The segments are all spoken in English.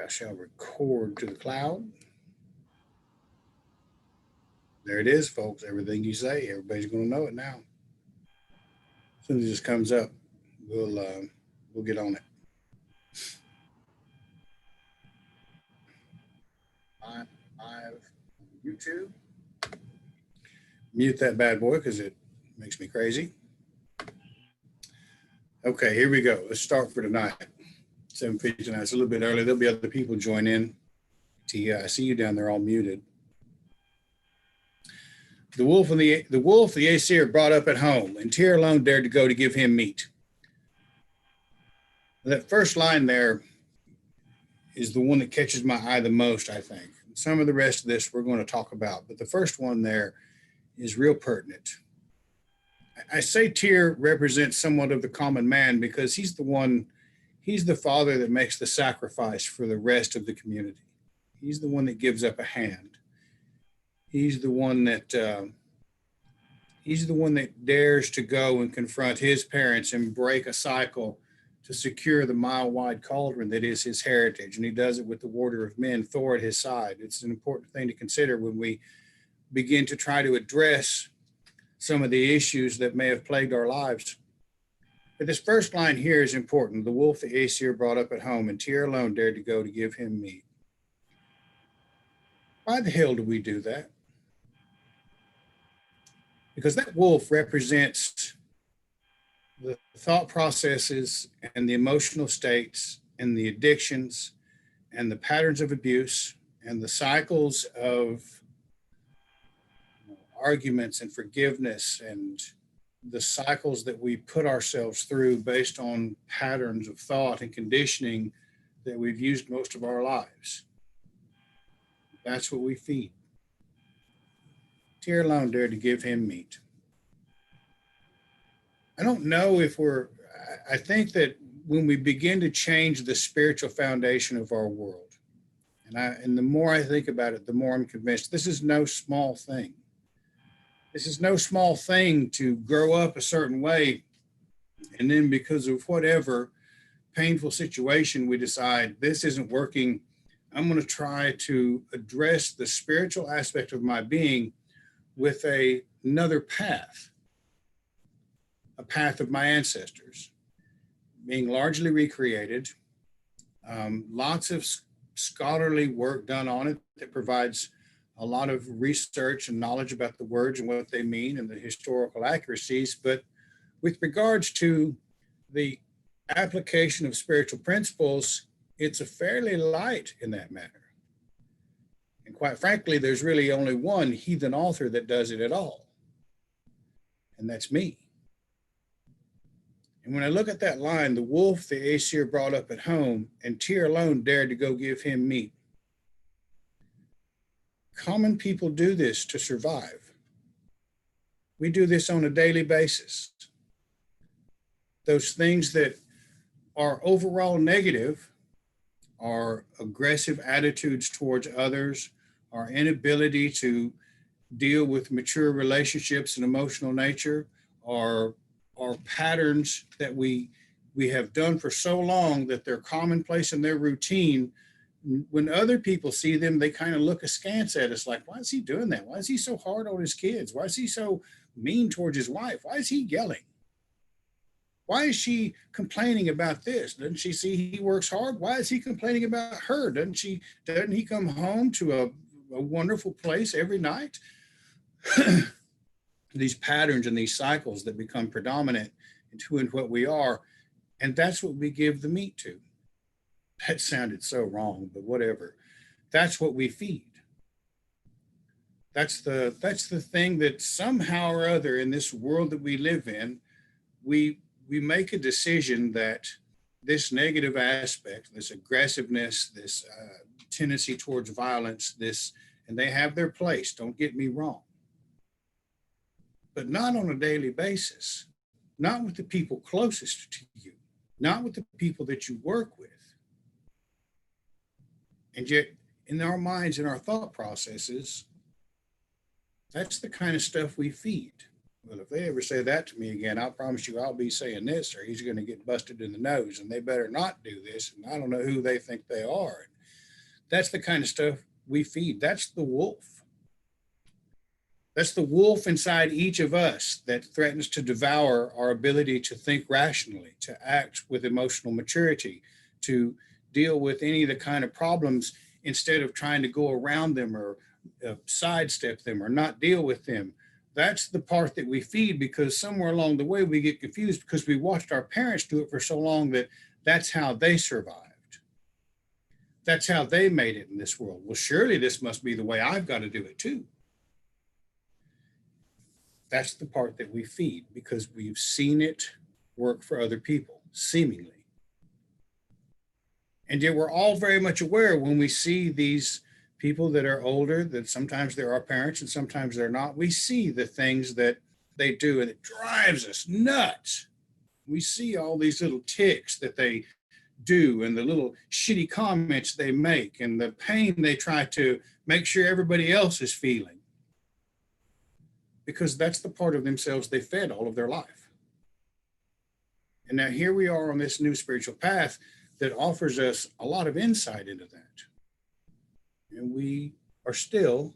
I shall record to the cloud. There it is, folks. Everything you say, everybody's going to know it now. As soon as this comes up, we'll get on it. Live YouTube. Mute that bad boy because it makes me crazy. Okay, here we go. Let's start for tonight. 7:59. It's a little bit early. There'll be other people join in. I see you down there all muted. The wolf the Aesir brought up at home, and Tyr alone dared to go to give him meat. That first line there is the one that catches my eye the most, I think. Some of the rest of this we're going to talk about, but the first one there is real pertinent. I say Tyr represents somewhat of the common man because he's the father that makes the sacrifice for the rest of the community. He's the one that gives up a hand. He's the one that dares to go and confront his parents and break a cycle to secure the mile-wide cauldron that is his heritage. And he does it with the warder of men, Thor, at his side. It's an important thing to consider when we begin to try to address some of the issues that may have plagued our lives. But this first line here is important. The wolf the Aesir brought up at home, and Tyr alone dared to go to give him meat. Why the hell do we do that? Because that wolf represents the thought processes and the emotional states and the addictions and the patterns of abuse and the cycles of arguments and forgiveness and the cycles that we put ourselves through based on patterns of thought and conditioning that we've used most of our lives. That's what we feed. Tyr alone dared to give him meat. I don't know if I think that when we begin to change the spiritual foundation of our world, and the more I think about it, the more I'm convinced this is no small thing. This is no small thing to grow up a certain way, and then because of whatever painful situation, we decide this isn't working. I'm going to try to address the spiritual aspect of my being with another path, a path of my ancestors, being largely recreated. Lots of scholarly work done on it that provides a lot of research and knowledge about the words and what they mean and the historical accuracies. But with regards to the application of spiritual principles, it's a fairly light in that manner. And quite frankly, there's really only one heathen author that does it at all. And that's me. And when I look at that line, the wolf the Aesir brought up at home, and Tyr alone dared to go give him meat. Common people do this to survive. We do this on a daily basis. Those things that are overall negative, our aggressive attitudes towards others, our inability to deal with mature relationships and emotional nature, our patterns that we have done for so long that they're commonplace in their routine. When other people see them, they kind of look askance at us like, why is he doing that? Why is he so hard on his kids? Why is he so mean towards his wife? Why is he yelling? Why is she complaining about this? Doesn't she see he works hard? Why is he complaining about her? Doesn't he come home to a wonderful place every night? These patterns and these cycles that become predominant in who and what we are. And that's what we give the meat to. That sounded so wrong, but whatever. That's what we feed. That's the thing that somehow or other in this world that we live in, we make a decision that this negative aspect, this aggressiveness, this tendency towards violence, and they have their place, don't get me wrong. But not on a daily basis, not with the people closest to you, not with the people that you work with. And yet, in our minds and our thought processes, that's the kind of stuff we feed. Well, if they ever say that to me again, I promise you I'll be saying this, or he's going to get busted in the nose, and they better not do this, and I don't know who they think they are. That's the kind of stuff we feed. That's the wolf. That's the wolf inside each of us that threatens to devour our ability to think rationally, to act with emotional maturity, to deal with any of the kind of problems instead of trying to go around them or sidestep them or not deal with them. That's the part that we feed, because somewhere along the way we get confused because we watched our parents do it for so long that that's how they survived. That's how they made it in this world. Well, surely this must be the way I've got to do it too. That's the part that we feed because we've seen it work for other people, seemingly. And yet we're all very much aware when we see these people that are older, that sometimes they're our parents and sometimes they're not. We see the things that they do and it drives us nuts. We see all these little ticks that they do and the little shitty comments they make and the pain they try to make sure everybody else is feeling. Because that's the part of themselves they fed all of their life. And now here we are on this new spiritual path that offers us a lot of insight into that. And we are still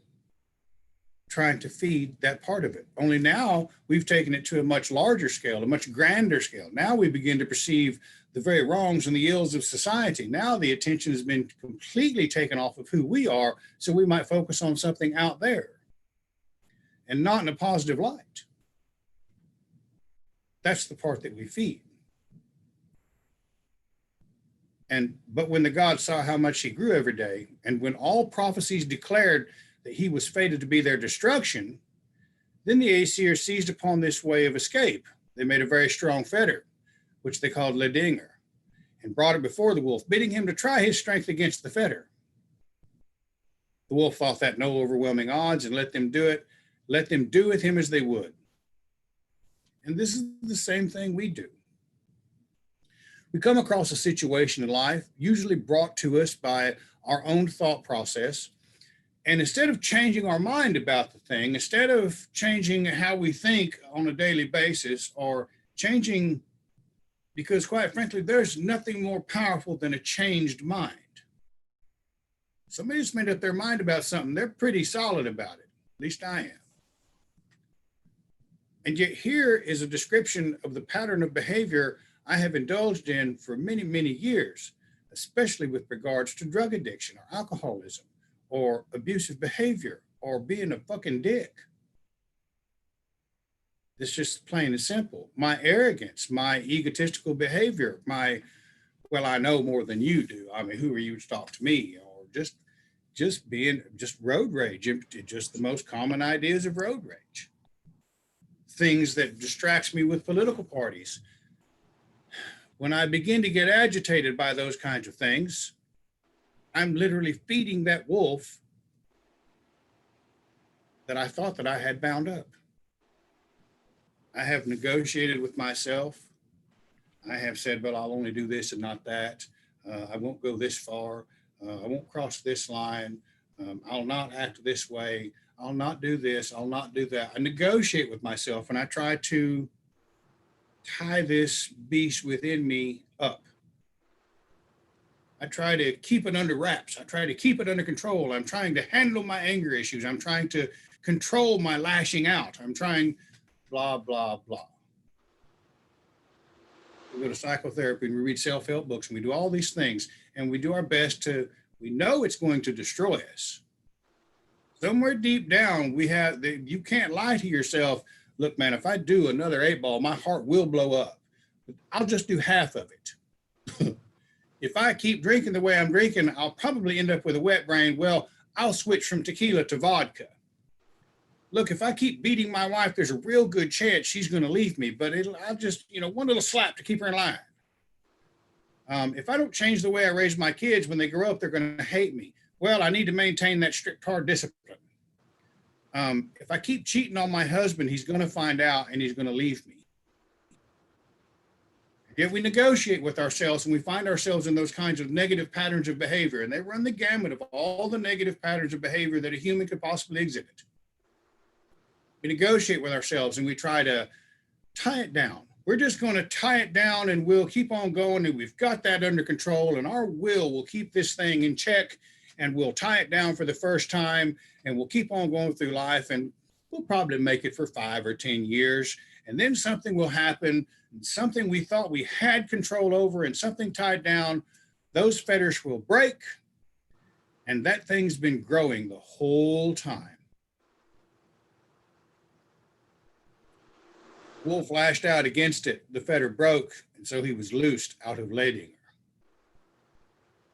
trying to feed that part of it. Only now we've taken it to a much larger scale, a much grander scale. Now we begin to perceive the very wrongs and the ills of society. Now the attention has been completely taken off of who we are, so we might focus on something out there and not in a positive light. That's the part that we feed. But when the God saw how much he grew every day, and when all prophecies declared that he was fated to be their destruction, then the Aesir seized upon this way of escape. They made a very strong fetter, which they called Ledinger, and brought it before the wolf, bidding him to try his strength against the fetter. The wolf thought that no overwhelming odds and let them do it. Let them do with him as they would. And this is the same thing we do. We come across a situation in life, usually brought to us by our own thought process. And instead of changing our mind about the thing, instead of changing how we think on a daily basis, or changing, because quite frankly, there's nothing more powerful than a changed mind. Somebody's made up their mind about something, they're pretty solid about it. At least I am. And yet here is a description of the pattern of behavior I have indulged in for many, many years, especially with regards to drug addiction or alcoholism or abusive behavior or being a fucking dick. It's just plain and simple. My arrogance, my egotistical behavior, well, I know more than you do. I mean, who are you to talk to me? Or just being road rage, just the most common ideas of road rage. Things that distracts me with political parties. When I begin to get agitated by those kinds of things, I'm literally feeding that wolf that I thought that I had bound up. I have negotiated with myself. I have said, well, I'll only do this and not that. I won't go this far. I won't cross this line. I'll not act this way. I'll not do this. I'll not do that. I negotiate with myself and I try to tie this beast within me up. I try to keep it under wraps. I try to keep it under control. I'm trying to handle my anger issues. I'm trying to control my lashing out. I'm trying blah, blah, blah. We go to psychotherapy and we read self-help books and we do all these things and we do our best we know it's going to destroy us. Somewhere deep down, you can't lie to yourself. Look, man, if I do another 8-ball, my heart will blow up. I'll just do half of it. If I keep drinking the way I'm drinking, I'll probably end up with a wet brain. Well, I'll switch from tequila to vodka. Look, if I keep beating my wife, there's a real good chance she's going to leave me, but I'll just, one little slap to keep her in line. If I don't change the way I raise my kids, when they grow up, they're going to hate me. Well, I need to maintain that strict, hard discipline. If I keep cheating on my husband, he's going to find out and he's going to leave me. Yet we negotiate with ourselves and we find ourselves in those kinds of negative patterns of behavior, and they run the gamut of all the negative patterns of behavior that a human could possibly exhibit. We negotiate with ourselves and we try to tie it down. We're just going to tie it down and we'll keep on going, and we've got that under control, and our will keep this thing in check, and we'll tie it down for the first time, and we'll keep on going through life, and we'll probably make it for 5 or 10 years. And then something will happen, something we thought we had control over and something tied down, those fetters will break. And that thing's been growing the whole time. Wolf lashed out against it. The fetter broke, and so he was loosed out of Ledinger.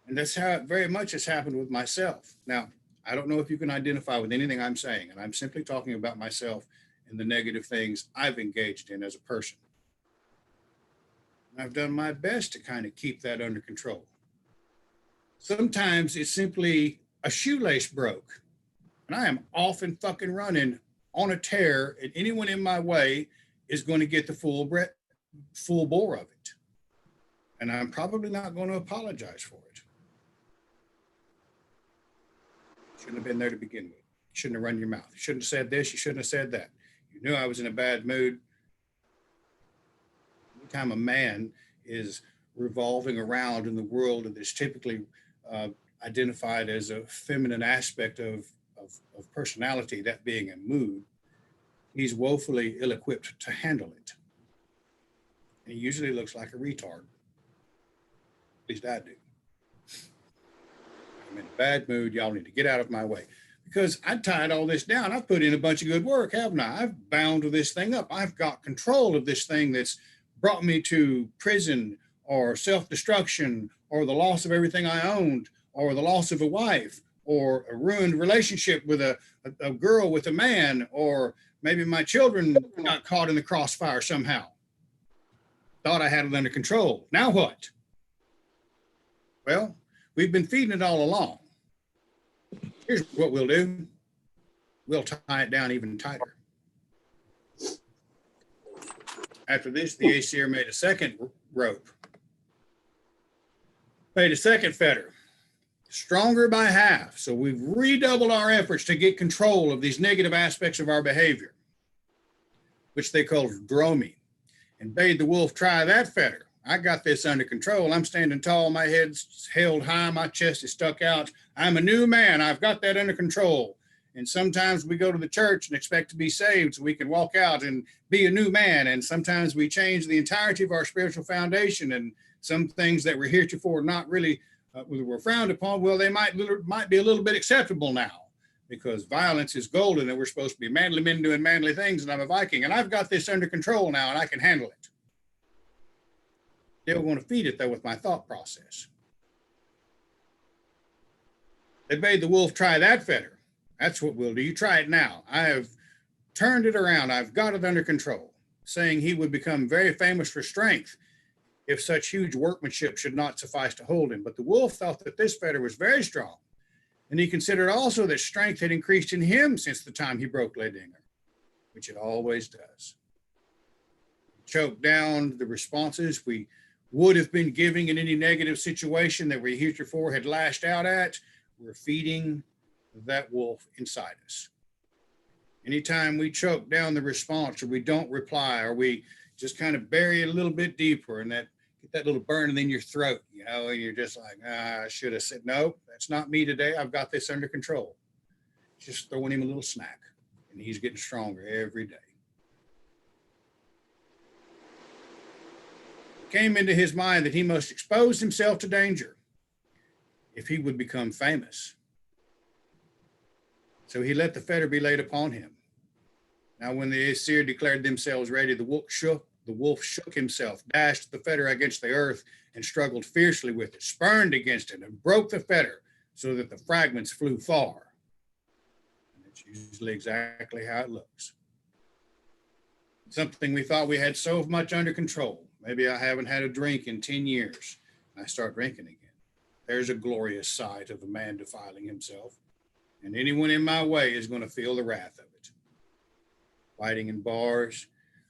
And that's how it very much has happened with myself. Now, I don't know if you can identify with anything I'm saying, and I'm simply talking about myself and the negative things I've engaged in as a person. And I've done my best to kind of keep that under control. Sometimes it's simply a shoelace broke, and I am off and fucking running on a tear, and anyone in my way is going to get the full bore of it. And I'm probably not going to apologize for it. Shouldn't have been there to begin with. You shouldn't have run your mouth. You shouldn't have said this. You shouldn't have said that. You knew I was in a bad mood. Anytime a man is revolving around in the world that is typically identified as a feminine aspect of personality, that being a mood, he's woefully ill-equipped to handle it. And he usually looks like a retard. At least I do. I'm in a bad mood. Y'all need to get out of my way. Because I tied all this down. I've put in a bunch of good work, haven't I? I've bound this thing up. I've got control of this thing that's brought me to prison or self-destruction or the loss of everything I owned or the loss of a wife or a ruined relationship with a girl with a man, or maybe my children got caught in the crossfire somehow. Thought I had it under control. Now what? Well, we've been feeding it all along. Here's what we'll do. We'll tie it down even tighter. After this, the ACR made a second rope. Made a second fetter. Stronger by half. So we've redoubled our efforts to get control of these negative aspects of our behavior, which they call droming, and bade the wolf try that fetter. I got this under control. I'm standing tall. My head's held high. My chest is stuck out. I'm a new man. I've got that under control. And sometimes we go to the church and expect to be saved so we can walk out and be a new man. And sometimes we change the entirety of our spiritual foundation, and some things that were heretofore not really were frowned upon, well, they might be a little bit acceptable now, because violence is golden and we're supposed to be manly men doing manly things, and I'm a Viking, and I've got this under control now and I can handle it. Still want to feed it though with my thought process. They bade the wolf try that fetter. That's what we'll do. You try it now. I have turned it around. I've got it under control, saying he would become very famous for strength if such huge workmanship should not suffice to hold him. But the wolf thought that this fetter was very strong, and he considered also that strength had increased in him since the time he broke Ledinger, which it always does. Choked down the responses we would have been giving in any negative situation that we heretofore had lashed out at. We're feeding that wolf inside us. Anytime we choke down the response, or we don't reply, or we just kind of bury it a little bit deeper, and that get that little burning in your throat, you know, and you're just like, I should have said, no, that's not me today. I've got this under control. Just throwing him a little snack, and he's getting stronger every day. It came into his mind that he must expose himself to danger if he would become famous. So he let the fetter be laid upon him. Now, when the Aesir declared themselves ready, the wolf shook himself, dashed the fetter against the earth, and struggled fiercely with it, spurned against it, and broke the fetter so that the fragments flew far. And it's usually exactly how it looks. Something we thought we had so much under control. Maybe I haven't had a drink in 10 years. I start drinking again. There's a glorious sight of a man defiling himself, and anyone in my way is going to feel the wrath of it. Fighting in bars,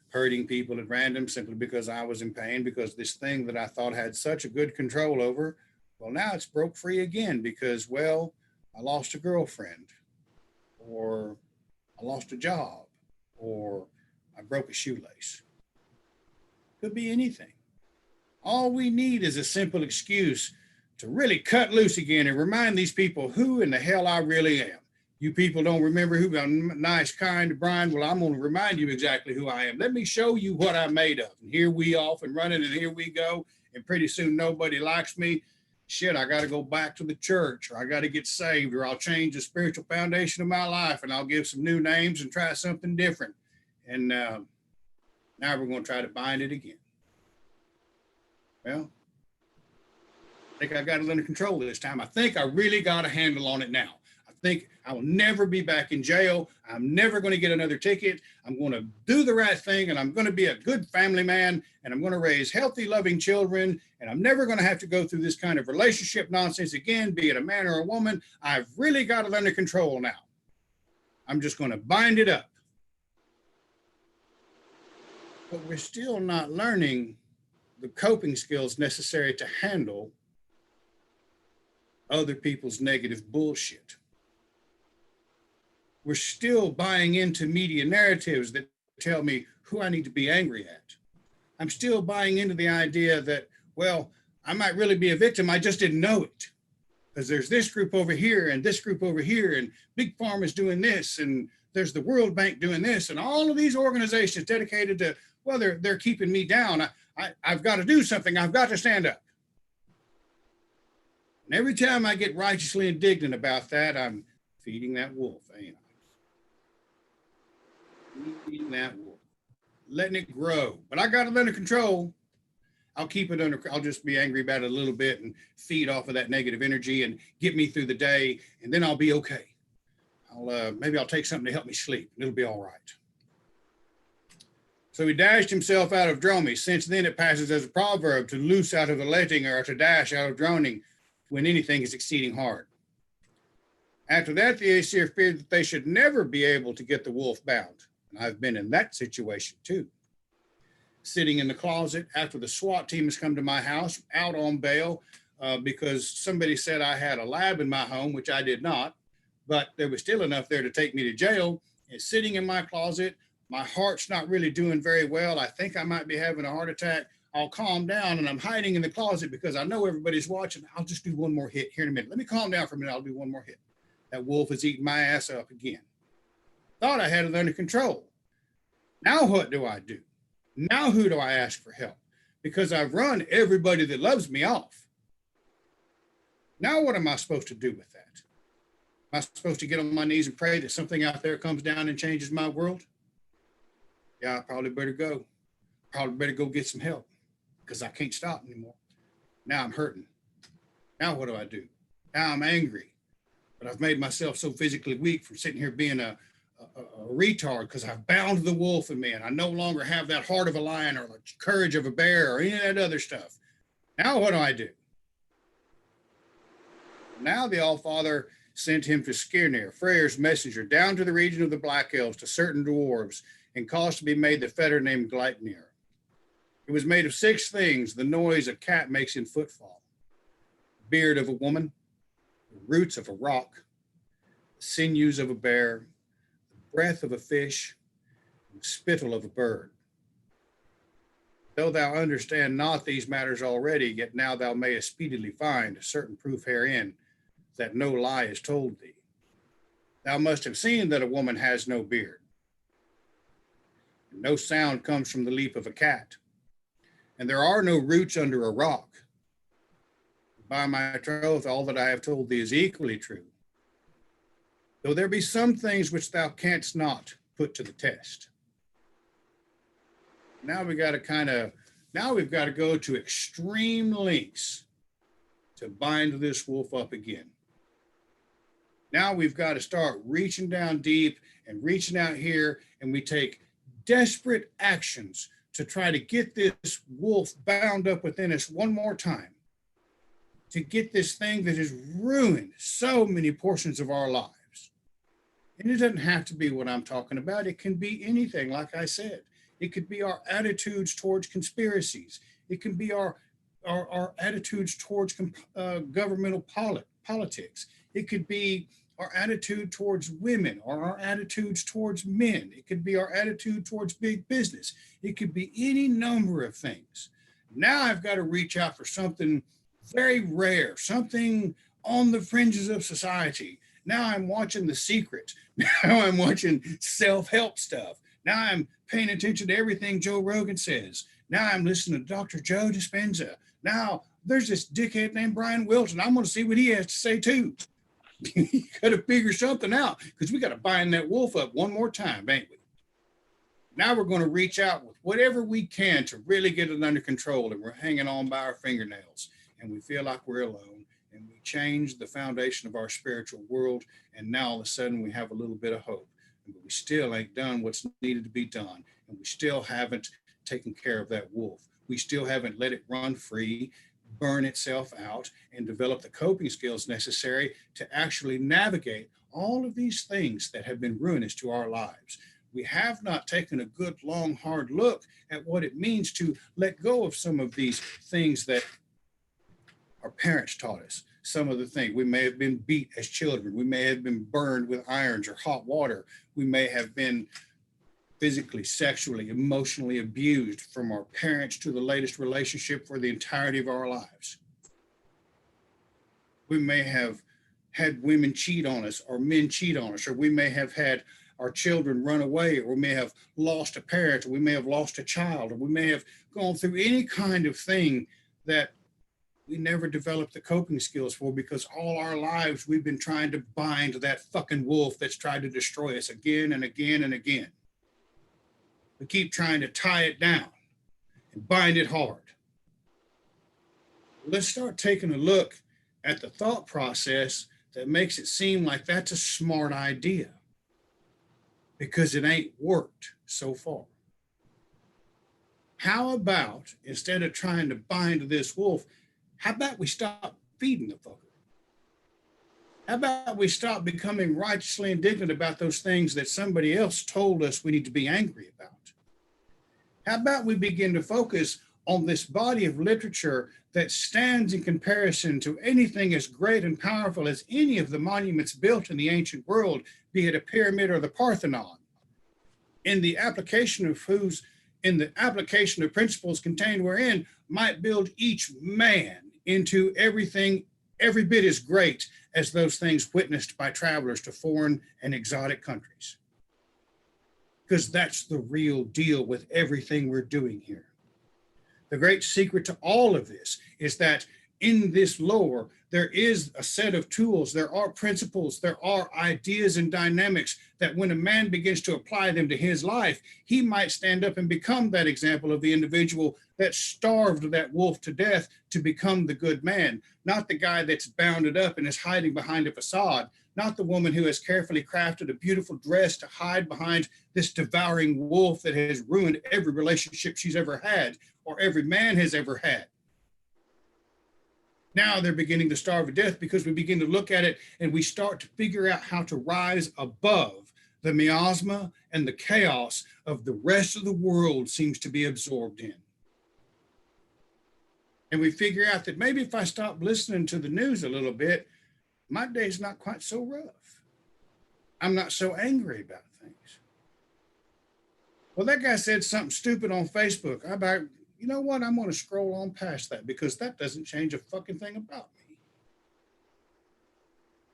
hurting people at random simply because I was in pain, because this thing that I thought had such a good control over, well, now it's broke free again because, well, I lost a girlfriend, or I lost a job, or I broke a shoelace. Could be anything. All we need is a simple excuse to really cut loose again and remind these people who in the hell I really am. You people don't remember who I'm nice, kind, Brian. Well, I'm going to remind you exactly who I am. Let me show you what I'm made of. And here we off and running, and here we go. And pretty soon nobody likes me. Shit, I got to go back to the church, or I got to get saved, or I'll change the spiritual foundation of my life, and I'll give some new names and try something different. And now we're going to try to bind it again. Well, I think I got it under control this time. I think I really got a handle on it now. I think I will never be back in jail. I'm never going to get another ticket. I'm going to do the right thing, and I'm going to be a good family man, and I'm going to raise healthy, loving children, and I'm never going to have to go through this kind of relationship nonsense again, be it a man or a woman. I've really got it under control now. I'm just going to bind it up. But we're still not learning the coping skills necessary to handle other people's negative bullshit. We're still buying into media narratives that tell me who I need to be angry at. I'm still buying into the idea that, well, I might really be a victim, I just didn't know it. Because there's this group over here and this group over here, and Big Pharma's doing this, and there's the World Bank doing this, and all of these organizations dedicated to, well, they're keeping me down. I've got to do something. I've got to stand up. And every time I get righteously indignant about that, I'm feeding that wolf, ain't I? Feeding that wolf, letting it grow. But I got it under control. I'll keep it under, I'll just be angry about it a little bit and feed off of that negative energy and get me through the day, and then I'll be okay. Maybe I'll take something to help me sleep, and it'll be all right. So he dashed himself out of droning. Since then, it passes as a proverb to loose out of the letting, or to dash out of droning when anything is exceeding hard. After that, the Aesir feared that they should never be able to get the wolf bound. And I've been in that situation too. Sitting in the closet after the SWAT team has come to my house, out on bail, because somebody said I had a lab in my home, which I did not, but there was still enough there to take me to jail. And sitting in my closet, my heart's not really doing very well. I think I might be having a heart attack. I'll calm down, and I'm hiding in the closet because I know everybody's watching. I'll just do one more hit here in a minute. Let me calm down for a minute. I'll do one more hit. That wolf is eating my ass up again. Thought I had it under control. Now what do I do? Now who do I ask for help? Because I've run everybody that loves me off. Now what am I supposed to do with that? Am I supposed to get on my knees and pray that something out there comes down and changes my world? Yeah, I probably better go. Probably better go get some help because I can't stop anymore. Now I'm hurting. Now what do? Now I'm angry. But I've made myself so physically weak from sitting here being a retard because I've bound the wolf in me, and I no longer have that heart of a lion or the courage of a bear or any of that other stuff. Now what do? Now the Allfather sent him to Skirnir, Freyr's messenger, down to the region of the Black Elves, to certain dwarves, and caused to be made the fetter named Gleipnir. It was made of 6 things: the noise a cat makes in footfall, beard of a woman, the roots of a rock, the sinews of a bear, the breath of a fish, and the spittle of a bird. Though thou understand not these matters already, yet now thou mayest speedily find a certain proof herein, that no lie is told thee. Thou must have seen that a woman has no beard. And no sound comes from the leap of a cat. And there are no roots under a rock. By my troth, all that I have told thee is equally true. Though there be some things which thou canst not put to the test. Now we've got to go to extreme lengths to bind this wolf up again. Now we've got to start reaching down deep and reaching out here, and we take desperate actions to try to get this wolf bound up within us one more time, to get this thing that has ruined so many portions of our lives. And it doesn't have to be what I'm talking about. It can be anything, like I said. It could be our attitudes towards conspiracies. It can be our attitudes towards governmental politics. It could be our attitude towards women, or our attitudes towards men. It could be our attitude towards big business. It could be any number of things. Now I've got to reach out for something very rare, something on the fringes of society. Now I'm watching The Secret. Now I'm watching self-help stuff. Now I'm paying attention to everything Joe Rogan says. Now I'm listening to Dr. Joe Dispenza. Now there's this dickhead named Brian Wilson. I'm going to see what he has to say too. You got to figure something out because we got to bind that wolf up one more time, ain't we? Now we're going to reach out with whatever we can to really get it under control, and we're hanging on by our fingernails, and we feel like we're alone, and we change the foundation of our spiritual world, and now all of a sudden we have a little bit of hope, but we still ain't done what's needed to be done, and we still haven't taken care of that wolf. We still haven't let it run free, burn itself out, and develop the coping skills necessary to actually navigate all of these things that have been ruinous to our lives. We have not taken a good, long, hard look at what it means to let go of some of these things that our parents taught us. Some of the things we may have been beat as children. We may have been burned with irons or hot water. We may have been physically, sexually, emotionally abused from our parents to the latest relationship for the entirety of our lives. We may have had women cheat on us or men cheat on us, or we may have had our children run away, or we may have lost a parent, or we may have lost a child, or we may have gone through any kind of thing that we never developed the coping skills for, because all our lives we've been trying to bind that fucking wolf that's tried to destroy us again and again and again. We keep trying to tie it down and bind it hard. Let's start taking a look at the thought process that makes it seem like that's a smart idea, because it ain't worked so far. How about, instead of trying to bind this wolf, how about we stop feeding the fucker? How about we stop becoming righteously indignant about those things that somebody else told us we need to be angry about? How about we begin to focus on this body of literature that stands in comparison to anything as great and powerful as any of the monuments built in the ancient world, be it a pyramid or the Parthenon, in the application of principles contained wherein might build each man into everything every bit as great as those things witnessed by travelers to foreign and exotic countries. Because that's the real deal with everything we're doing here. The great secret to all of this is that in this lore, there is a set of tools, there are principles, there are ideas and dynamics that when a man begins to apply them to his life, he might stand up and become that example of the individual that starved that wolf to death to become the good man, not the guy that's bounded up and is hiding behind a facade, not the woman who has carefully crafted a beautiful dress to hide behind this devouring wolf that has ruined every relationship she's ever had or every man has ever had. Now they're beginning to starve to death because we begin to look at it and we start to figure out how to rise above the miasma and the chaos of the rest of the world seems to be absorbed in. And we figure out that maybe if I stop listening to the news a little bit, my day's not quite so rough. I'm not so angry about things. Well, that guy said something stupid on Facebook. You know what? I'm going to scroll on past that because that doesn't change a fucking thing about me.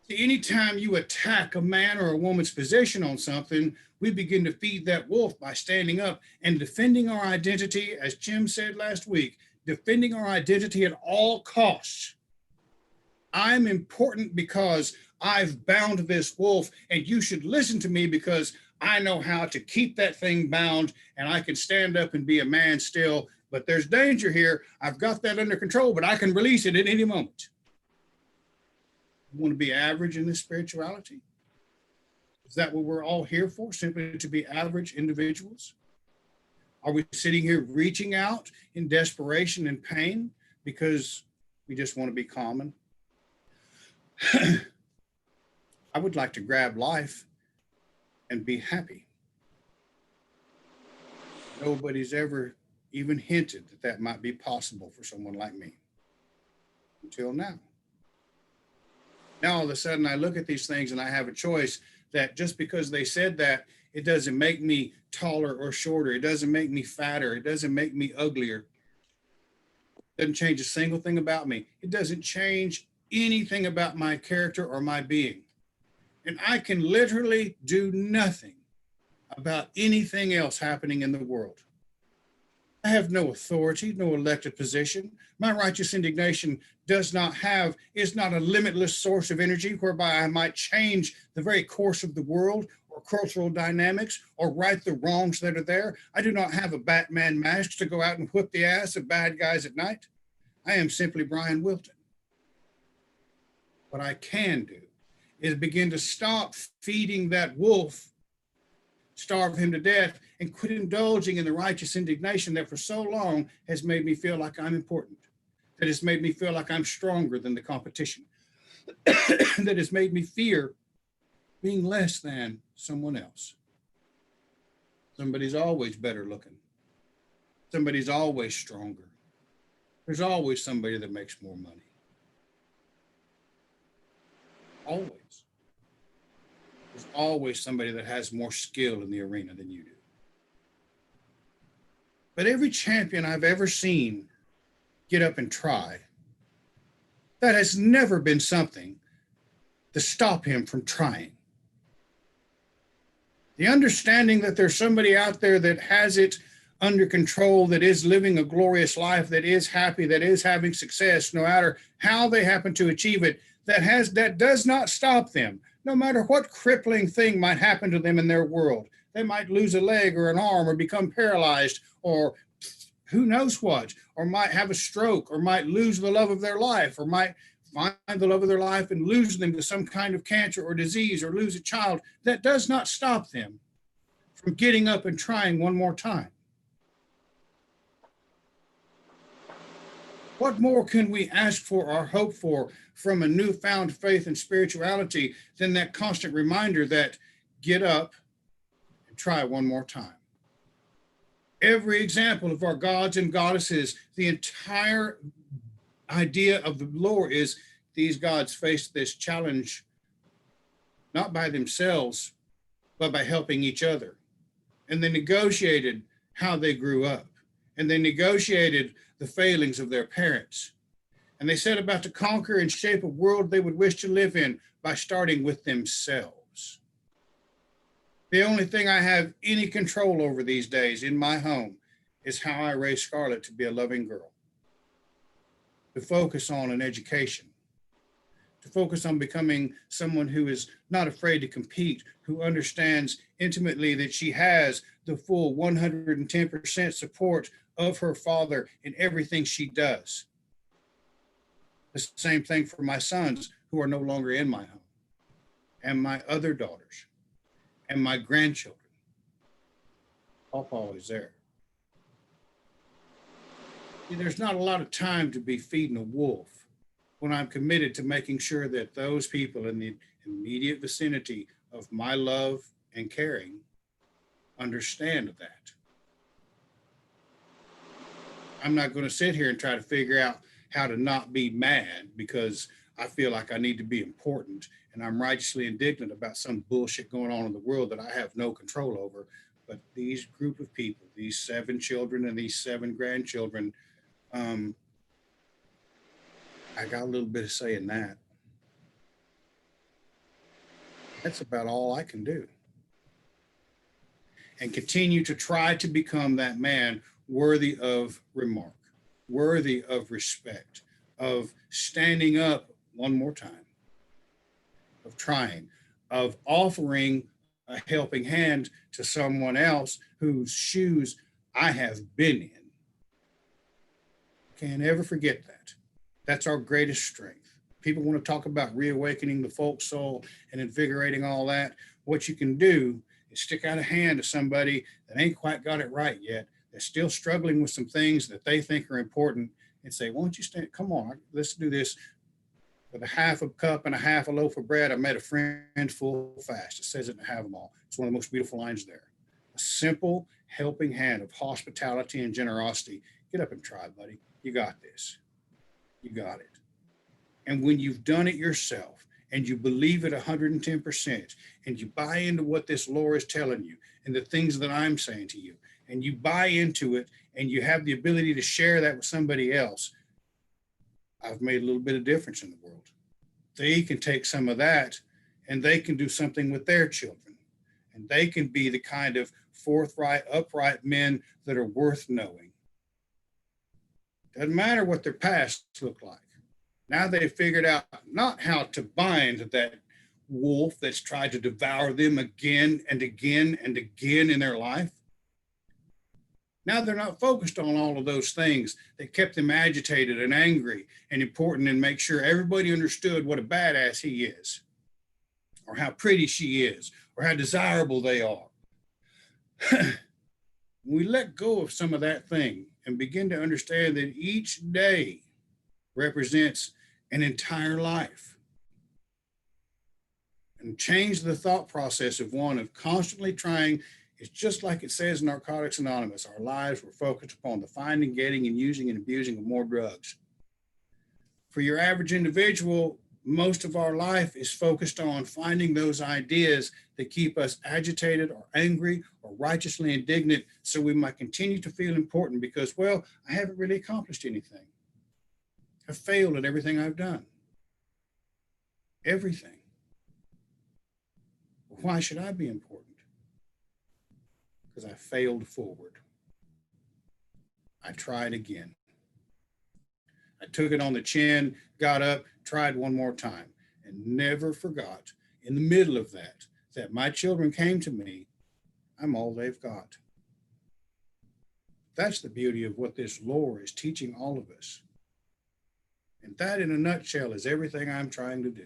See, anytime you attack a man or a woman's position on something, we begin to feed that wolf by standing up and defending our identity, as Jim said last week, defending our identity at all costs. I'm important because I've bound this wolf, and you should listen to me because I know how to keep that thing bound, and I can stand up and be a man still. But there's danger here. I've got that under control, but I can release it at any moment. You want to be average in this spirituality? Is that what we're all here for? Simply to be average individuals? Are we sitting here reaching out in desperation and pain because we just want to be common? I would like to grab life and be happy. Nobody's ever even hinted that that might be possible for someone like me until now. Now, all of a sudden, I look at these things and I have a choice that just because they said that, it doesn't make me taller or shorter. It doesn't make me fatter. It doesn't make me uglier. Doesn't change a single thing about me. It doesn't change anything about my character or my being. And I can literally do nothing about anything else happening in the world. I have no authority, no elected position. My righteous indignation is not a limitless source of energy whereby I might change the very course of the world or cultural dynamics or right the wrongs that are there. I do not have a Batman mask to go out and whip the ass of bad guys at night. I am simply Brian Wilton. What I can do is begin to stop feeding that wolf, starve him to death, and quit indulging in the righteous indignation that for so long has made me feel like I'm important, that has made me feel like I'm stronger than the competition, that has made me fear being less than someone else. Somebody's always better looking. Somebody's always stronger. There's always somebody that makes more money. Always. There's always somebody that has more skill in the arena than you do. But every champion I've ever seen get up and try, that has never been something to stop him from trying. The understanding that there's somebody out there that has it under control, that is living a glorious life, that is happy, that is having success, no matter how they happen to achieve it, that does not stop them, no matter what crippling thing might happen to them in their world. They might lose a leg or an arm or become paralyzed or who knows what, or might have a stroke or might lose the love of their life or might find the love of their life and lose them to some kind of cancer or disease or lose a child. That does not stop them from getting up and trying one more time. What more can we ask for or hope for from a newfound faith and spirituality than that constant reminder that get up and try one more time? Every example of our gods and goddesses, the entire idea of the lore is these gods faced this challenge not by themselves, but by helping each other. And they negotiated how they grew up. And they negotiated the failings of their parents. And they set about to conquer and shape a world they would wish to live in by starting with themselves. The only thing I have any control over these days in my home is how I raise Scarlett to be a loving girl, to focus on an education, to focus on becoming someone who is not afraid to compete, who understands intimately that she has the full 110% support of her father in everything she does. The same thing for my sons who are no longer in my home, and my other daughters, and my grandchildren. Papa is there. There's not a lot of time to be feeding a wolf when I'm committed to making sure that those people in the immediate vicinity of my love and caring understand that. I'm not going to sit here and try to figure out how to not be mad because I feel like I need to be important and I'm righteously indignant about some bullshit going on in the world that I have no control over. But these group of people, these 7 children and these 7 grandchildren, I got a little bit of say in that. That's about all I can do. And continue to try to become that man worthy of remark, worthy of respect, of standing up one more time, of trying, of offering a helping hand to someone else whose shoes I have been in. Can't ever forget that. That's our greatest strength. People want to talk about reawakening the folk soul and invigorating all that. What you can do is stick out a hand to somebody that ain't quite got it right yet. They're still struggling with some things that they think are important and say, won't you stand, come on, let's do this. With a half a cup and a half a loaf of bread, I met a friend full fast. It says it and have them all. It's one of the most beautiful lines there. A simple helping hand of hospitality and generosity. Get up and try, buddy. You got this. You got it. And when you've done it yourself and you believe it 110% and you buy into what this lore is telling you and the things that I'm saying to you, and you buy into it and you have the ability to share that with somebody else, I've made a little bit of difference in the world. They can take some of that and they can do something with their children. And they can be the kind of forthright, upright men that are worth knowing. Doesn't matter what their past look like. Now they've figured out not how to bind that wolf that's tried to devour them again and again and again in their life. Now they're not focused on all of those things that kept them agitated and angry and important and make sure everybody understood what a badass he is, or how pretty she is, or how desirable they are. We let go of some of that thing and begin to understand that each day represents an entire life, and change the thought process of one of constantly trying. It's just like it says in Narcotics Anonymous, our lives were focused upon the finding, getting, and using and abusing of more drugs. For your average individual, most of our life is focused on finding those ideas that keep us agitated or angry or righteously indignant, so we might continue to feel important because, well, I haven't really accomplished anything. I've failed at everything I've done. Everything. Why should I be important? Because I failed forward. I tried again. I took it on the chin, got up, tried one more time, and never forgot in the middle of that my children came to me. I'm all they've got. That's the beauty of what this lore is teaching all of us. And that, in a nutshell, is everything I'm trying to do.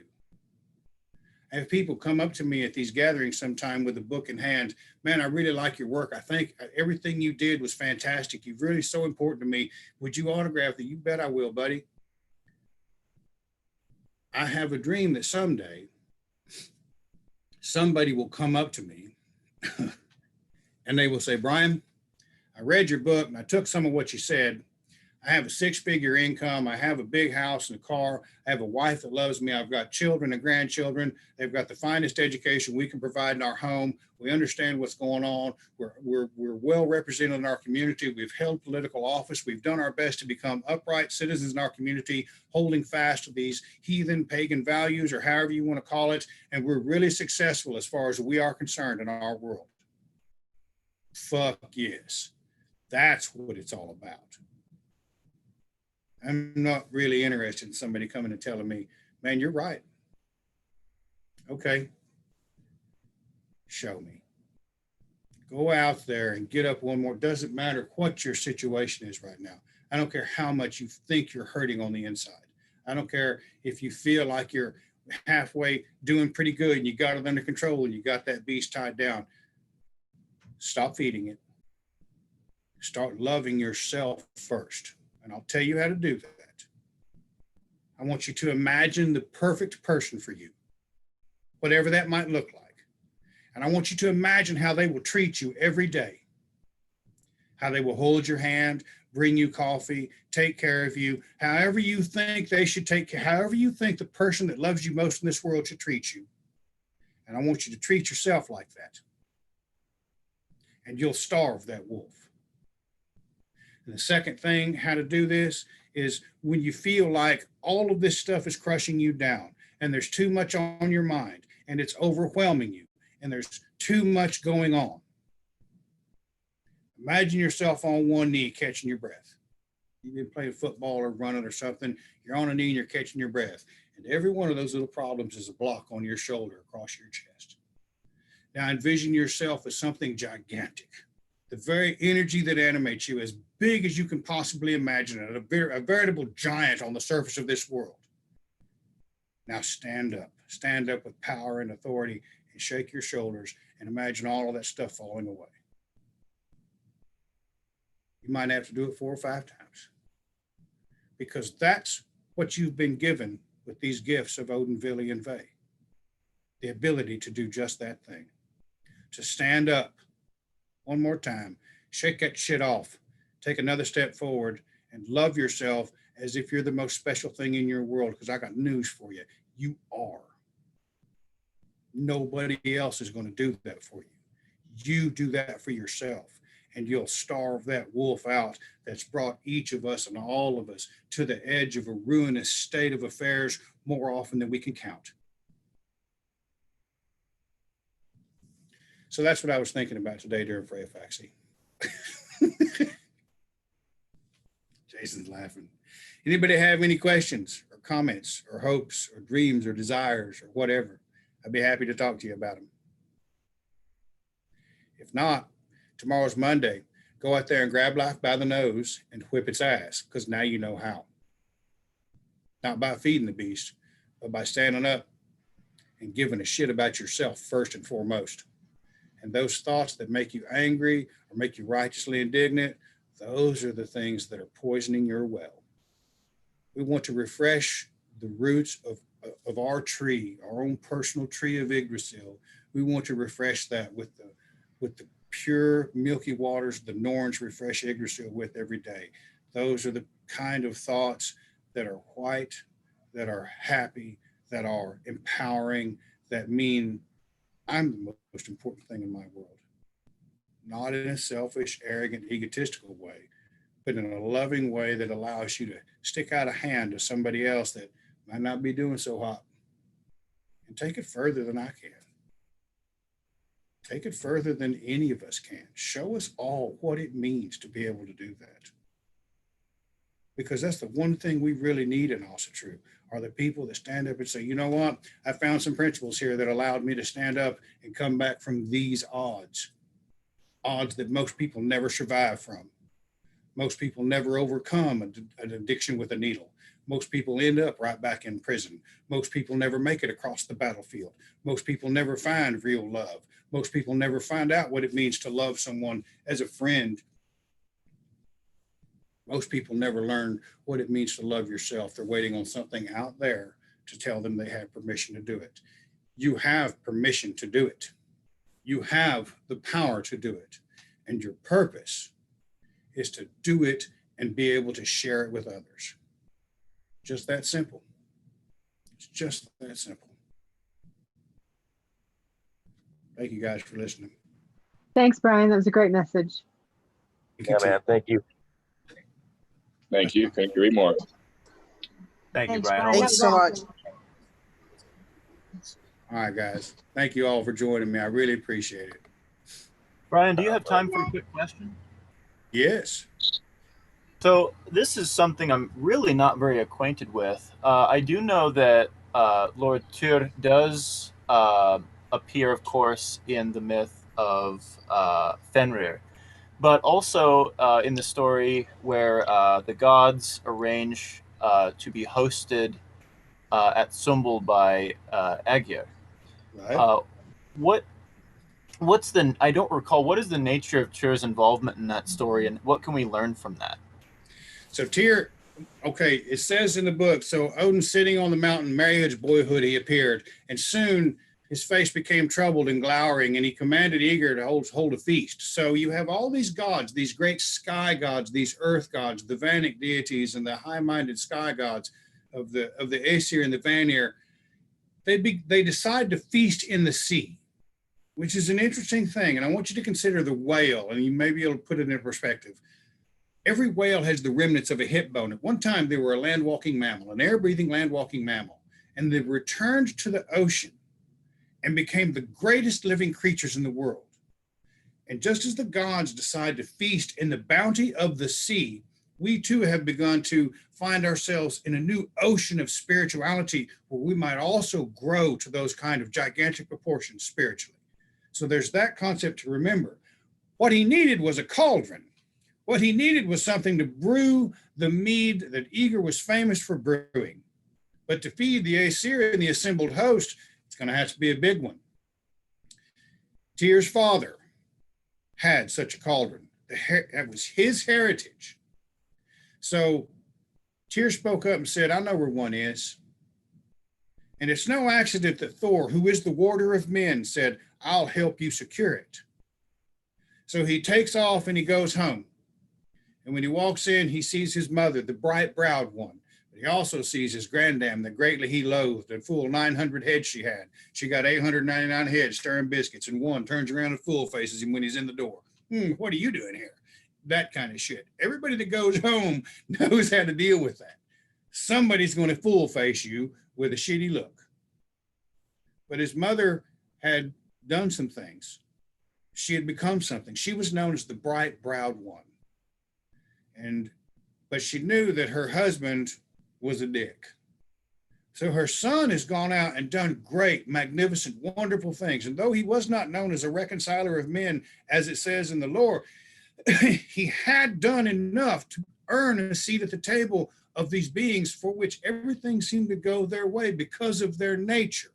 I have people come up to me at these gatherings sometime with a book in hand. Man, I really like your work. I think everything you did was fantastic. You're really so important to me. Would you autograph that? You bet I will, buddy. I have a dream that someday somebody will come up to me and they will say, Brian, I read your book and I took some of what you said. I have a 6-figure income. I have a big house and a car. I have a wife that loves me. I've got children and grandchildren. They've got the finest education we can provide in our home. We understand what's going on. We're well represented in our community. We've held political office. We've done our best to become upright citizens in our community, holding fast to these heathen pagan values, or however you want to call it. And we're really successful as far as we are concerned in our world. Fuck yes. That's what it's all about. I'm not really interested in somebody coming and telling me, man, you're right. Okay. Show me. Go out there and get up one more. Doesn't matter what your situation is right now. I don't care how much you think you're hurting on the inside. I don't care if you feel like you're halfway doing pretty good and you got it under control and you got that beast tied down. Stop feeding it. Start loving yourself first. And I'll tell you how to do that. I want you to imagine the perfect person for you, whatever that might look like. And I want you to imagine how they will treat you every day, how they will hold your hand, bring you coffee, take care of you, however you think they should take care, however you think the person that loves you most in this world should treat you. And I want you to treat yourself like that. And you'll starve that wolf. And the second thing, how to do this, is when you feel like all of this stuff is crushing you down and there's too much on your mind and it's overwhelming you and there's too much going on. Imagine yourself on one knee catching your breath. You've been playing football or running or something. You're on a knee and you're catching your breath. And every one of those little problems is a block on your shoulder across your chest. Now envision yourself as something gigantic. The very energy that animates you, as big as you can possibly imagine it, a veritable giant on the surface of this world. Now stand up with power and authority and shake your shoulders and imagine all of that stuff falling away. You might have to do it 4 or 5 times because that's what you've been given with these gifts of Odin, Vili, and Ve. The ability to do just that thing, to stand up one more time, shake that shit off, take another step forward, and love yourself as if you're the most special thing in your world, because I got news for you. You are. Nobody else is going to do that for you. You do that for yourself. and you'll starve that wolf out that's brought each of us and all of us to the edge of a ruinous state of affairs more often than we can count. So that's what I was thinking about today during Freyfaxi. Jason's laughing. Anybody have any questions or comments or hopes or dreams or desires or whatever? I'd be happy to talk to you about them. If not, tomorrow's Monday. Go out there and grab life by the nose and whip its ass, because now you know how. Not by feeding the beast, but by standing up and giving a shit about yourself first and foremost. And those thoughts that make you angry or make you righteously indignant, those are the things that are poisoning your well. We want to refresh the roots of our tree, our own personal tree of Yggdrasil. We want to refresh that with the pure milky waters the Norns refresh Yggdrasil with every day. Those are the kind of thoughts that are white, that are happy, that are empowering, that mean I'm the most important thing in my world. Not in a selfish, arrogant, egotistical way, but in a loving way that allows you to stick out a hand to somebody else that might not be doing so hot and take it further than I can. Take it further than any of us can. Show us all what it means to be able to do that. Because that's the one thing we really need in Also True, are the people that stand up and say, you know what, I found some principles here that allowed me to stand up and come back from these odds that most people never survive from. Most people never overcome an addiction with a needle. Most people end up right back in prison. Most people never make it across the battlefield. Most people never find real love. Most people never find out what it means to love someone as a friend. Most people never learn what it means to love yourself. They're waiting on something out there to tell them they have permission to do it. You have permission to do it. You have the power to do it. And your purpose is to do it and be able to share it with others. Just that simple. It's just that simple. Thank you guys for listening. Thanks, Brian. That was a great message. Yeah, man. Thank you. Thank you. Couldn't agree more. Thank you, Thanks, Brian. Brian. Thanks so much. All right, guys. Thank you all for joining me. I really appreciate it. Brian, do you have time for a quick question? Yes. So this is something I'm really not very acquainted with. I do know that Lord Tyr does appear, of course, in the myth of Fenrir, but also in the story where the gods arrange to be hosted at Sumbul by Aegir. Right. What's the, I don't recall, what is the nature of Tyr's involvement in that story, and what can we learn from that? So Tyr, okay, it says in the book, so Odin sitting on the mountain, Maryhood's boyhood, he appeared, and soon his face became troubled and glowering, and he commanded Aegir to hold a feast. So you have all these gods, these great sky gods, these earth gods, the Vanic deities and the high-minded sky gods of the Aesir and the Vanir. They decide to feast in the sea, which is an interesting thing. And I want you to consider the whale, and you may be able to put it in perspective. Every whale has the remnants of a hip bone. At one time, they were a land-walking mammal, an air-breathing land-walking mammal, and they returned to the ocean and became the greatest living creatures in the world. And just as the gods decide to feast in the bounty of the sea, we too have begun to find ourselves in a new ocean of spirituality where we might also grow to those kind of gigantic proportions spiritually. So there's that concept to remember. What he needed was a cauldron. What he needed was something to brew the mead that Aegir was famous for brewing. But to feed the Aesir and the assembled host, it's going to have to be a big one. Tyr's father had such a cauldron. That was his heritage. So Tyr spoke up and said, I know where one is. And it's no accident that Thor, who is the warder of men, said, I'll help you secure it. So he takes off and he goes home. And when he walks in, he sees his mother, the bright-browed one. But he also sees his granddam that greatly he loathed, and full 900 heads she had. She got 899 heads stirring biscuits, and one turns around and full faces him when he's in the door. What are you doing here? That kind of shit. Everybody that goes home knows how to deal with that. Somebody's going to fool face you with a shitty look. But his mother had done some things. She had become something. She was known as the bright browed one. But she knew that her husband was a dick. So her son has gone out and done great, magnificent, wonderful things. And though he was not known as a reconciler of men, as it says in the lore, he had done enough to earn a seat at the table of these beings for which everything seemed to go their way because of their nature,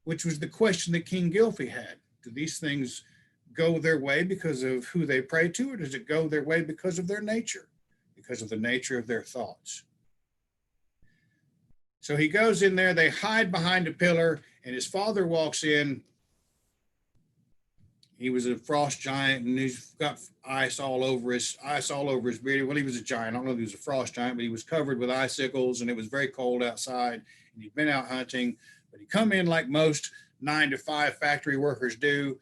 which was the question that King Gylfi had. Do these things go their way because of who they pray to, or does it go their way because of their nature, because of the nature of their thoughts? So he goes in there, they hide behind a pillar, and his father walks in. He was a frost giant, and he's got ice all over his beard. Well, he was a giant. I don't know if he was a frost giant, but he was covered with icicles, and it was very cold outside, and he'd been out hunting. But he come in like most 9-to-5 factory workers do,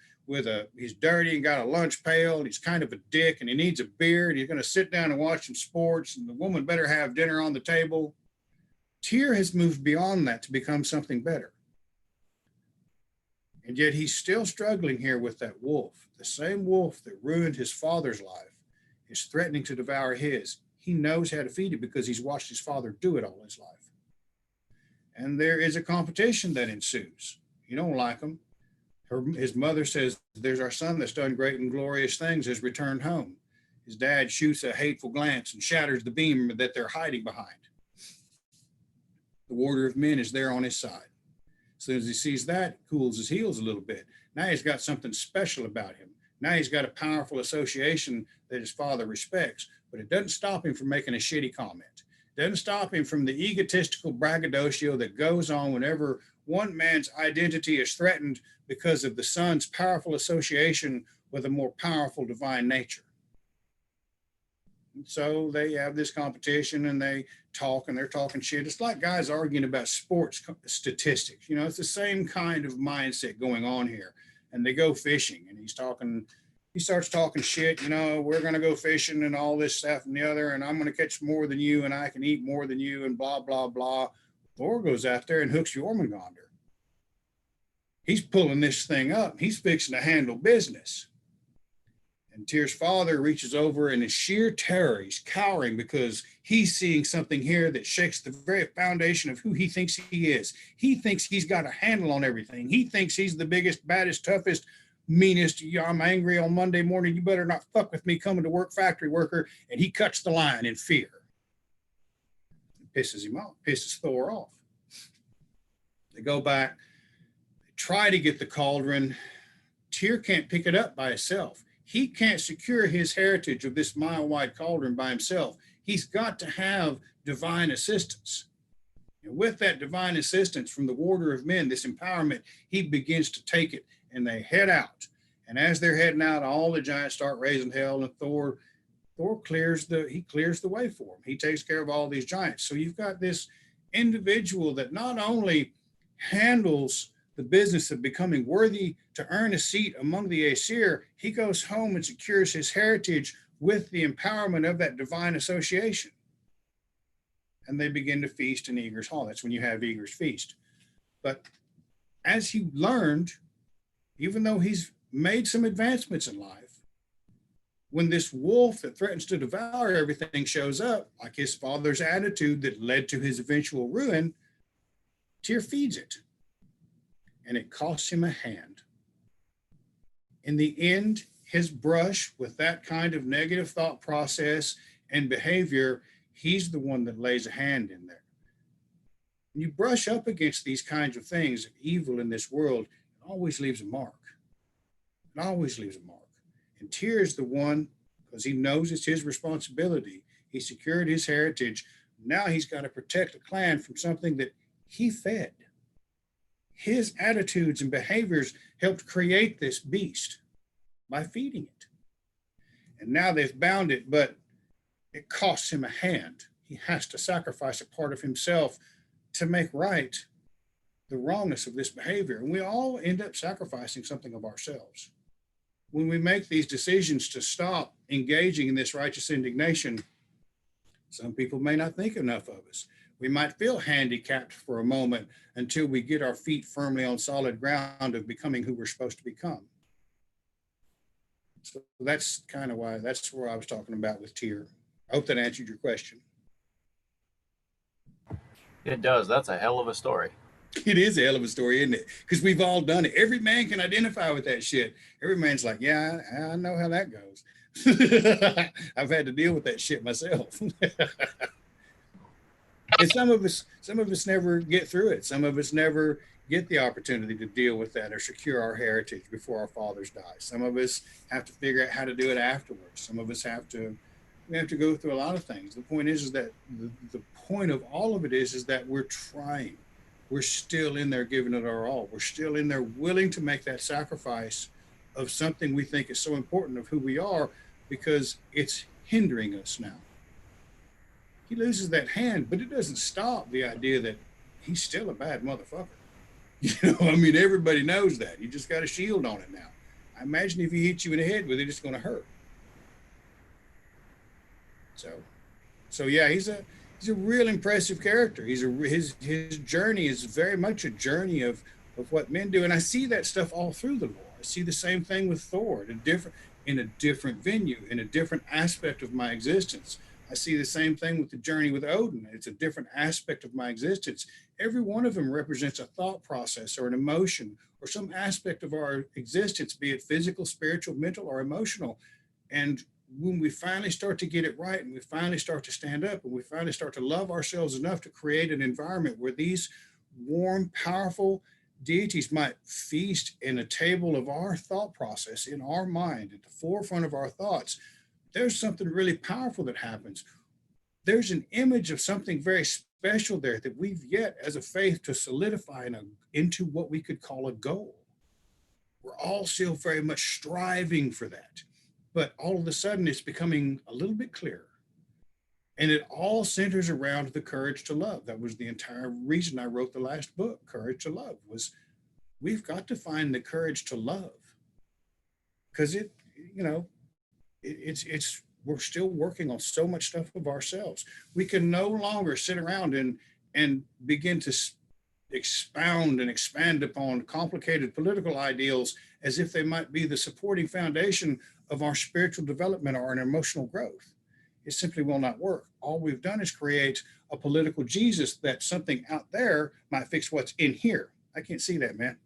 he's dirty and got a lunch pail, and he's kind of a dick, and he needs a beer, and he's going to sit down and watch some sports, and the woman better have dinner on the table. Tyr has moved beyond that to become something better. And yet he's still struggling here with that wolf. The same wolf that ruined his father's life is threatening to devour his. He knows how to feed it because he's watched his father do it all his life. And there is a competition that ensues. You don't like him. His mother says, there's our son that's done great and glorious things, has returned home. His dad shoots a hateful glance and shatters the beam that they're hiding behind. The warder of men is there on his side. As soon as he sees that, cools his heels a little bit. Now he's got something special about him. Now he's got a powerful association that his father respects, but it doesn't stop him from making a shitty comment. It doesn't stop him from the egotistical braggadocio that goes on whenever one man's identity is threatened because of the son's powerful association with a more powerful divine nature. So they have this competition and they talk and they're talking shit. It's like guys arguing about sports statistics. It's the same kind of mindset going on here. And they go fishing and he starts talking shit. We're going to go fishing and all this stuff and the other, and I'm going to catch more than you and I can eat more than you and blah, blah, blah. Thor goes out there and hooks Jormungandr. He's pulling this thing up. He's fixing to handle business. And Tyr's father reaches over and in sheer terror, he's cowering because he's seeing something here that shakes the very foundation of who he thinks he is. He thinks he's got a handle on everything. He thinks he's the biggest, baddest, toughest, meanest. I'm angry on Monday morning. You better not fuck with me coming to work, factory worker. And he cuts the line in fear. It pisses him off, pisses Thor off. They go back, they try to get the cauldron. Tyr can't pick it up by himself. He can't secure his heritage of this mile-wide cauldron by himself. He's got to have divine assistance. And with that divine assistance from the warder of men, this empowerment, he begins to take it, and they head out. And as they're heading out, all the giants start raising hell, and Thor clears the way for them. He takes care of all these giants. So you've got this individual that not only handles the business of becoming worthy to earn a seat among the Aesir, he goes home and secures his heritage with the empowerment of that divine association. And they begin to feast in Ygri's hall. That's when you have Ygri's feast. But as he learned, even though he's made some advancements in life, when this wolf that threatens to devour everything shows up, like his father's attitude that led to his eventual ruin, Tyr feeds it. And it costs him a hand. In the end, his brush with that kind of negative thought process and behavior, he's the one that lays a hand in there. When you brush up against these kinds of things, evil in this world, it always leaves a mark. It always leaves a mark. And Tyr is the one, because he knows it's his responsibility. He secured his heritage. Now he's got to protect the clan from something that he fed. His attitudes and behaviors helped create this beast by feeding it. And now they've bound it, but it costs him a hand. He has to sacrifice a part of himself to make right the wrongness of this behavior. And we all end up sacrificing something of ourselves. when we make these decisions to stop engaging in this righteous indignation, some people may not think enough of us. We might feel handicapped for a moment until we get our feet firmly on solid ground of becoming who we're supposed to become. So that's kind of why, that's where I was talking about with Tyr. I hope that answered your question. It does. That's a hell of a story. It is a hell of a story, isn't it? Because we've all done it. Every man can identify with that shit. Every man's like, yeah, I know how that goes. I've had to deal with that shit myself. And some of us never get through it. Some of us never get the opportunity to deal with that or secure our heritage before our fathers die. Some of us have to figure out how to do it afterwards. Some of us we have to go through a lot of things. The point is that the point of all of it is that we're trying. We're still in there giving it our all. We're still in there willing to make that sacrifice of something we think is so important of who we are, because it's hindering us now. He loses that hand, but it doesn't stop the idea that he's still a bad motherfucker. You know, I mean, everybody knows that. You just got a shield on it now. I imagine if he hits you in the head with it, it's going to hurt. So yeah, he's a real impressive character. His journey is very much a journey of what men do, and I see that stuff all through the lore. I see the same thing with Thor, in a different venue, in a different aspect of my existence. I see the same thing with the journey with Odin. It's a different aspect of my existence. Every one of them represents a thought process or an emotion or some aspect of our existence, be it physical, spiritual, mental, or emotional. And when we finally start to get it right, and we finally start to stand up, and we finally start to love ourselves enough to create an environment where these warm, powerful deities might feast in a table of our thought process, in our mind, at the forefront of our thoughts, there's something really powerful that happens. There's an image of something very special there that we've yet as a faith to solidify into what we could call a goal. We're all still very much striving for that. But all of a sudden it's becoming a little bit clearer. And it all centers around the courage to love. That was the entire reason I wrote the last book, Courage to Love, was we've got to find the courage to love. Because we're still working on so much stuff of ourselves. We can no longer sit around and begin to expound and expand upon complicated political ideals as if they might be the supporting foundation of our spiritual development or an emotional growth. It simply will not work. All we've done is create a political Jesus that something out there might fix what's in here. I can't see that, man.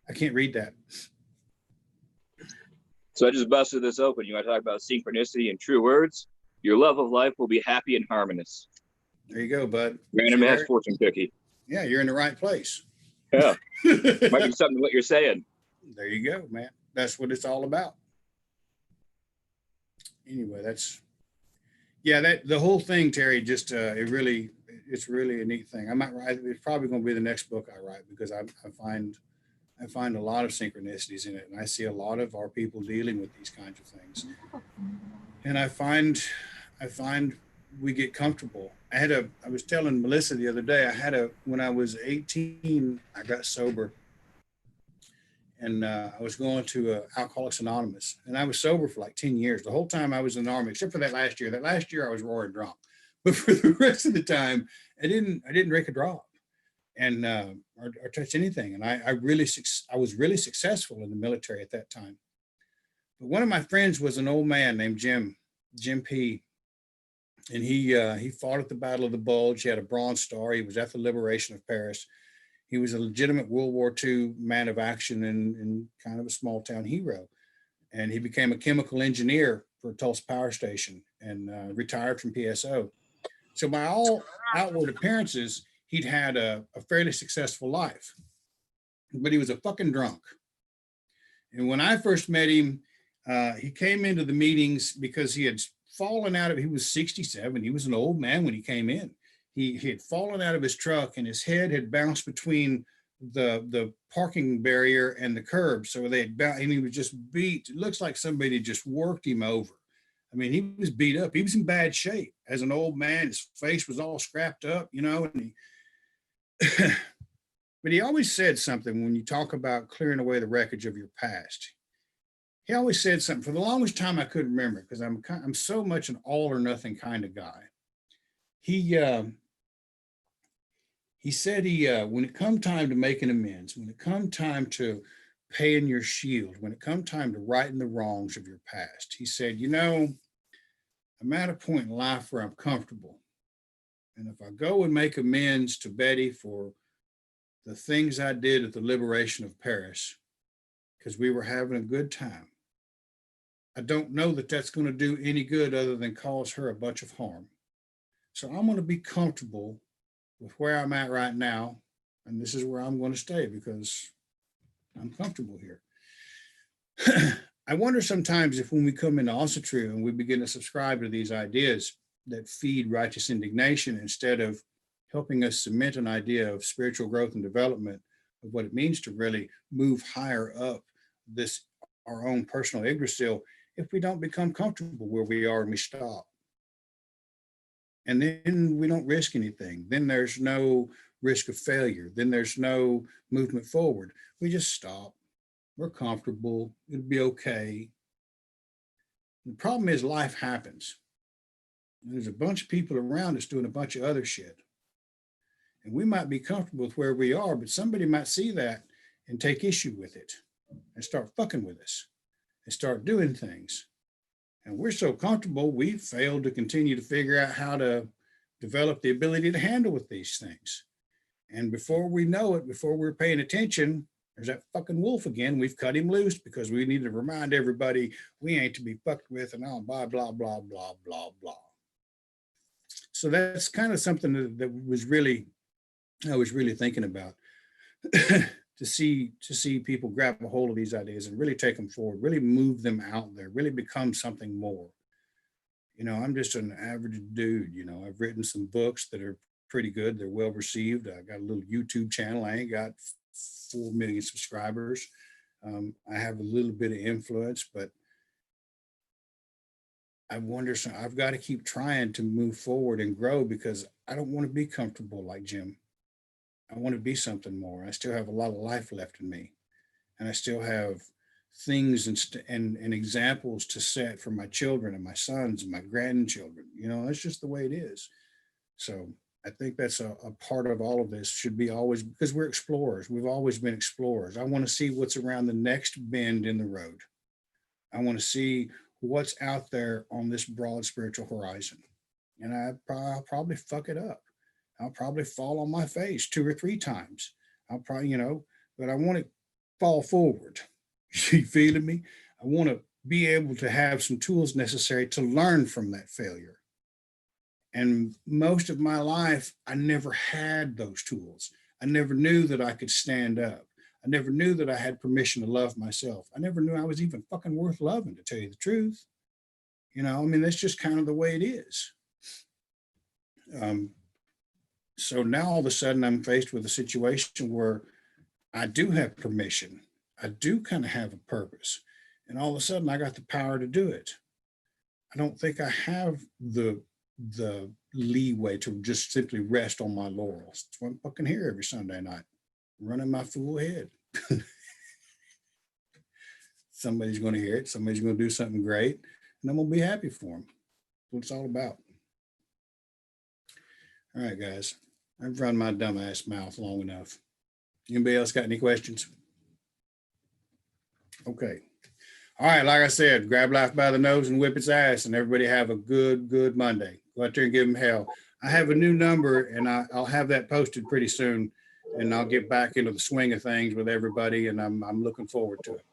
I can't read that. So I just busted this open. You want to talk about synchronicity and true words? Your love of life will be happy and harmonious. There you go, bud. Random ass fortune cookie. Yeah, you're in the right place. Yeah. Might be something to what you're saying. There you go, man. That's what it's all about. Anyway, the whole thing, Terry, just it's really a neat thing. I might write, it's probably going to be the next book I write, because I find a lot of synchronicities in it, and I see a lot of our people dealing with these kinds of things. And I find we get comfortable. I was telling Melissa the other day, when I was 18, I got sober, and I was going to Alcoholics Anonymous, and I was sober for like 10 years. The whole time I was in the Army, except for that last year. That last year I was roaring drunk, but for the rest of the time, I didn't drink a drop, and or touch anything. And I was really successful in the military at that time. But one of my friends was an old man named Jim P. And he fought at the Battle of the Bulge. He had a Bronze Star. He was at the liberation of Paris. He was a legitimate World War II man of action and kind of a small town hero. And he became a chemical engineer for Tulsa Power Station and retired from PSO. So by all outward appearances, he'd had a fairly successful life, but he was a fucking drunk. And when I first met him, he came into the meetings because he had fallen out of, he was 67. He was an old man when he came in. He had fallen out of his truck and his head had bounced between the parking barrier and the curb. So and he was just beat. It looks like somebody just worked him over. I mean, he was beat up. He was in bad shape as an old man. His face was all scrapped up, and but he always said something when you talk about clearing away the wreckage of your past. he always said something for the longest time. I couldn't remember because I'm so much an all or nothing kind of guy. He said when it come time to making amends, when it come time to paying your shield, when it come time to righting the wrongs of your past, he said, you know, I'm at a point in life where I'm comfortable. And if I go and make amends to Betty for the things I did at the liberation of Paris, because we were having a good time, I don't know that that's going to do any good other than cause her a bunch of harm. So I'm going to be comfortable with where I'm at right now. And this is where I'm going to stay because I'm comfortable here. I wonder sometimes if when we come into Asatru and we begin to subscribe to these ideas that feed righteous indignation instead of helping us cement an idea of spiritual growth and development of what it means to really move higher up this, our own personal Yggdrasil, if we don't become comfortable where we are and we stop. And then we don't risk anything. Then there's no risk of failure. Then there's no movement forward. We just stop. We're comfortable. It'll be okay. The problem is life happens. There's a bunch of people around us doing a bunch of other shit. And we might be comfortable with where we are, but somebody might see that and take issue with it and start fucking with us and start doing things. And we're so comfortable, we failed to continue to figure out how to develop the ability to handle with these things. And before we know it, before we're paying attention, there's that fucking wolf again. We've cut him loose because we need to remind everybody we ain't to be fucked with and all blah, blah, blah, blah, blah, blah. So that's kind of something that was really, I was really thinking about to see people grab a hold of these ideas and really take them forward, really move them out there, really become something more. You know, I'm just an average dude. You know, I've written some books that are pretty good. They're well received. I got a little YouTube channel. I ain't got 4 million subscribers. I have a little bit of influence, but I wonder, so I've got to keep trying to move forward and grow because I don't want to be comfortable like Jim. I want to be something more. I still have a lot of life left in me, and I still have things and examples to set for my children and my sons and my grandchildren. You know, that's just the way it is. So I think that's a part of all of this should be always, because we're explorers. We've always been explorers. I want to see what's around the next bend in the road. I want to see what's out there on this broad spiritual horizon. And I'll probably fuck it up. I'll probably fall on my face 2 or 3 times. I'll probably, you know, but I want to fall forward. You feeling me? I want to be able to have some tools necessary to learn from that failure. And most of my life, I never had those tools. I never knew that I could stand up. I never knew that I had permission to love myself. I never knew I was even fucking worth loving, to tell you the truth. You know, I mean, that's just kind of the way it is. So now all of a sudden I'm faced with a situation where I do have permission. I do kind of have a purpose. And all of a sudden I got the power to do it. I don't think I have the leeway to just simply rest on my laurels. That's why I'm fucking here every Sunday night, running my fool head. Somebody's going to hear it. Somebody's going to do something great, and I'm going to be happy for them. That's what it's all about. All right, guys. I've run my dumbass mouth long enough. Anybody else got any questions? Okay. All right, like I said, grab life by the nose and whip its ass, and everybody have a good Monday. Go out there and give them hell. I have a new number, and I'll have that posted pretty soon, and I'll get back into the swing of things with everybody, and I'm looking forward to it.